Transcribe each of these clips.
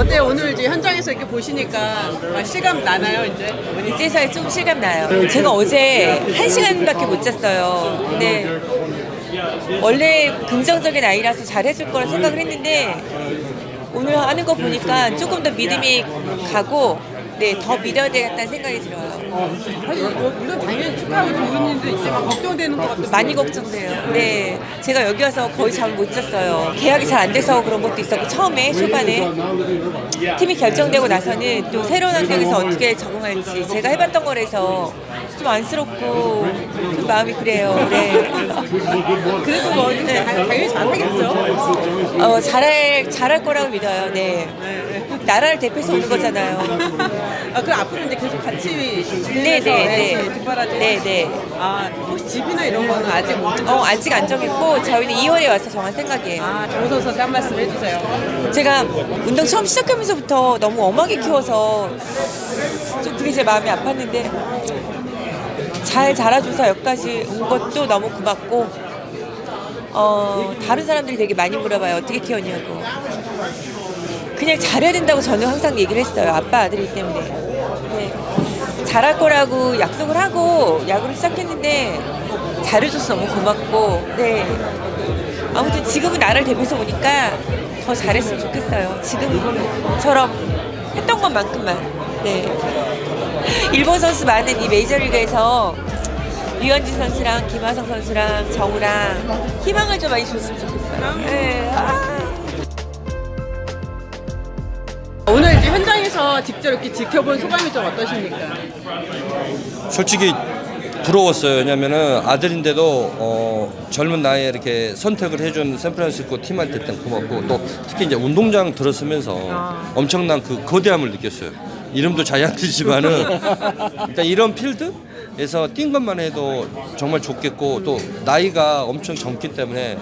어때요? 오늘 이제 현장에서 이렇게 보시니까 실감 나나요, 이제? 이제서야 좀 실감 나요. 제가 어제 1시간밖에 못 잤어요. 근데 원래 긍정적인 아이라서 잘해줄 거라 생각을 했는데 오늘 하는 거 보니까 조금 더 믿음이 가고 더 믿어야 되겠다는 생각이 들어요. 사실 물론 당연히 축하하고 좋은 일도 있지만 걱정되는 것 같아요. 많이 걱정돼요. 네, 제가 여기 와서 거의 잠을 못 잤어요. 계약이 잘 안 돼서 그런 것도 있었고 처음에 초반에 팀이 결정되고 나서는 또 새로운 환경에서 어떻게 적응할지 제가 해봤던 거라서 좀 안쓰럽고 좀 마음이 그래요. 네. 그래도 뭐 당연히 잘하겠죠? 잘할 거라고 믿어요. 네. 나라를 대표해서 오는 거잖아요. 그럼 앞으로 이제 계속 같이 네. 뒷바라지. 네. 혹시 집이나 이런 거는 아직 아직 안 정했고 저희는 2월에 와서 정할 생각이에요. 정우성 선수한테 한 말씀 해주세요. 제가 운동 처음 시작하면서부터 너무 엄하게 키워서 좀 그게 제 마음이 아팠는데 잘 자라줘서 여기까지 온 것도 너무 고맙고 다른 사람들이 되게 많이 물어봐요. 어떻게 키웠냐고. 그냥 잘해야 된다고 저는 항상 얘기를 했어요. 아빠 아들이기 때문에. 네. 잘할 거라고 약속을 하고 야구를 시작했는데 잘해줘서 너무 고맙고 아무튼 지금은 나를 대표해서 오니까 더 잘했으면 좋겠어요. 지금처럼 했던 것만큼만. 일본 선수 많은 이 메이저리그에서 류현진 선수랑 김하성 선수랑 정우랑 희망을 좀 많이 줬으면 좋겠어요. 오늘 이제 현장에서 직접 이렇게 지켜본 소감이 좀 어떠십니까? 솔직히 부러웠어요. 왜냐면은 아들인데도 젊은 나이에 이렇게 선택을 해준 샌프란시스코 팀한테 일단 고맙고 또 특히 이제 운동장 들어서면서 엄청난 그 거대함을 느꼈어요. 이름도 자이언트지만은 일단 이런 필드에서 뛴 것만 해도 정말 좋겠고 또 나이가 엄청 젊기 때문에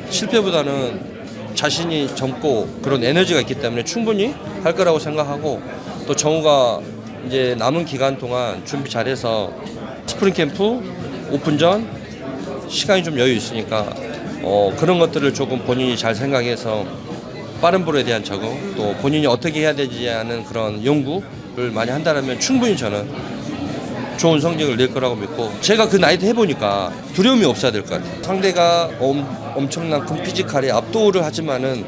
실패보다는 자신이 젊고 그런 에너지가 있기 때문에 충분히 할 거라고 생각하고 또 정우가 이제 남은 기간 동안 준비 잘해서 스프링 캠프 오픈전 시간이 좀 여유 있으니까 그런 것들을 조금 본인이 잘 생각해서 빠른 볼에 대한 적응 또 본인이 어떻게 해야 되지 하는 그런 연구를 많이 한다면 충분히 저는 좋은 성적을 낼 거라고 믿고 제가 그 나이 때 해보니까 두려움이 없어야 될 것 같아요. 상대가 엄청난 큰 피지컬에 압도를 하지만은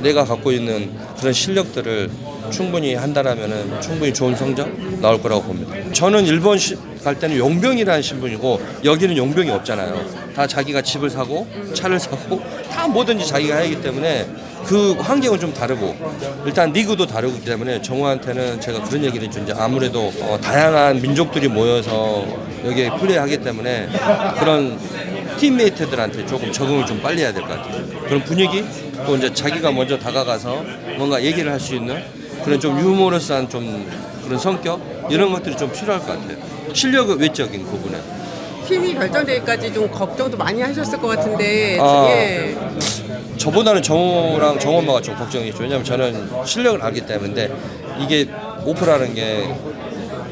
내가 갖고 있는 그런 실력들을 충분히 한다라면은 충분히 좋은 성적 나올 거라고 봅니다. 저는 일본 갈 때는 용병이라는 신분이고 여기는 용병이 없잖아요. 다 자기가 집을 사고 차를 사고 다 뭐든지 자기가 하기 때문에 그 환경은 좀 다르고 일단 리그도 다르기 때문에 정우한테는 제가 그런 얘기를 해준지 아무래도 다양한 민족들이 모여서 여기에 플레이하기 때문에 그런 팀메이트들한테 조금 적응을 좀 빨리 해야 될 것 같아요. 그런 분위기 또 이제 자기가 먼저 다가가서 뭔가 얘기를 할 수 있는 그런 좀 유머러스한 좀 그런 성격 이런 것들이 좀 필요할 것 같아요. 실력 외적인 부분에. 팀이 결정되기까지 좀 걱정도 많이 하셨을 것 같은데 저보다는 정우랑 정엄마가 좀 걱정이죠. 왜냐하면 저는 실력을 알기 때문에 이게 오프라는 게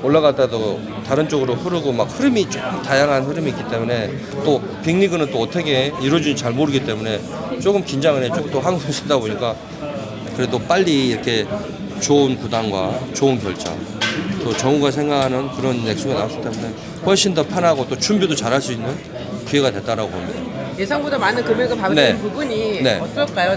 올라갔다도 다른 쪽으로 흐르고 막 흐름이 조금 다양한 흐름이 있기 때문에 또 빅리그는 또 어떻게 이루어지는지 잘 모르기 때문에 조금 긴장을 해요. 또 한국에 쓰다 보니까 그래도 빨리 이렇게 좋은 구단과 좋은 결정 또 정우가 생각하는 그런 액수가 나왔기 때문에 훨씬 더 편하고 또 준비도 잘할 수 있는 기회가 됐다라고 봅니다. 예상보다 많은 금액을 받는 부분이 어떨까요?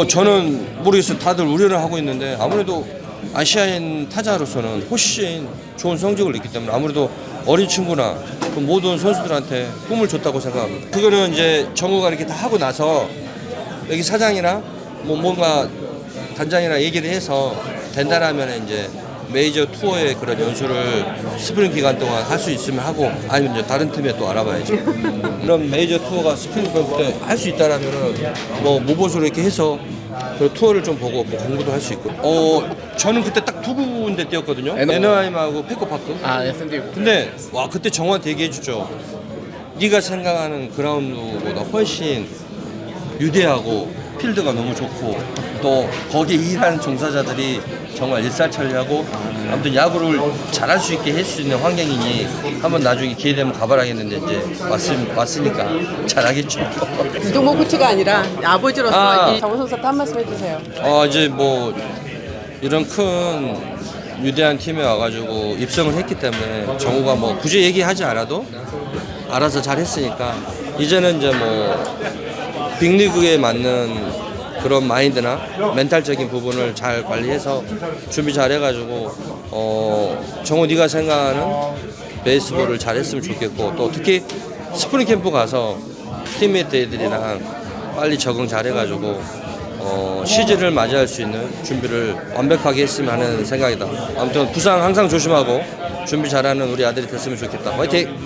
저는 모르겠어요. 다들 우려를 하고 있는데 아무래도 아시아인 타자로서는 훨씬 좋은 성적을 냈기 때문에 아무래도 어린 친구나 그 모든 선수들한테 꿈을 줬다고 생각합니다. 그거는 이제 정우가 이렇게 다 하고 나서 여기 사장이나 뭔가 단장이나 얘기를 해서 된다라면 이제 메이저 투어의 그런 연수를 스프링 기간 동안 할 수 있으면 하고 아니면 이제 다른 팀에 또 알아봐야죠. 그럼 메이저 투어가 스프링 캠프 때 할 수 있다라면은 모범수로 이렇게 해서 그 투어를 좀 보고 공부도 할 수 있고. 저는 그때 딱 두 군데 뛰었거든요. 애너하임하고 페코파크. S&D. 근데 와 그때 정우한테 얘기해주죠. 네가 생각하는 그라운드보다 훨씬 유대하고 필드가 너무 좋고 또 거기에 일하는 종사자들이 정말 일사천리하고 아무튼 야구를 잘할 수 있게 할 수 있는 환경이니 한번 나중에 기회 되면 가봐야겠는데 이제 왔으니까 잘하겠죠. 이종목 코치가 아니라 아버지로서 정우 선수한테 한 말씀 해주세요. 이제 이런 큰 위대한 팀에 와가지고 입성을 했기 때문에 정우가 뭐 굳이 얘기하지 않아도 알아서 잘했으니까 이제는 이제 뭐 빅리그에 맞는 그런 마인드나 멘탈적인 부분을 잘 관리해서 준비 잘해가지고 정우 네가 생각하는 베이스볼을 잘했으면 좋겠고 또 특히 스프링 캠프 가서 팀메이트 애들이랑 빨리 적응 잘해가지고 시즌을 맞이할 수 있는 준비를 완벽하게 했으면 하는 생각이다. 아무튼 부상 항상 조심하고 준비 잘하는 우리 아들이 됐으면 좋겠다. 화이팅!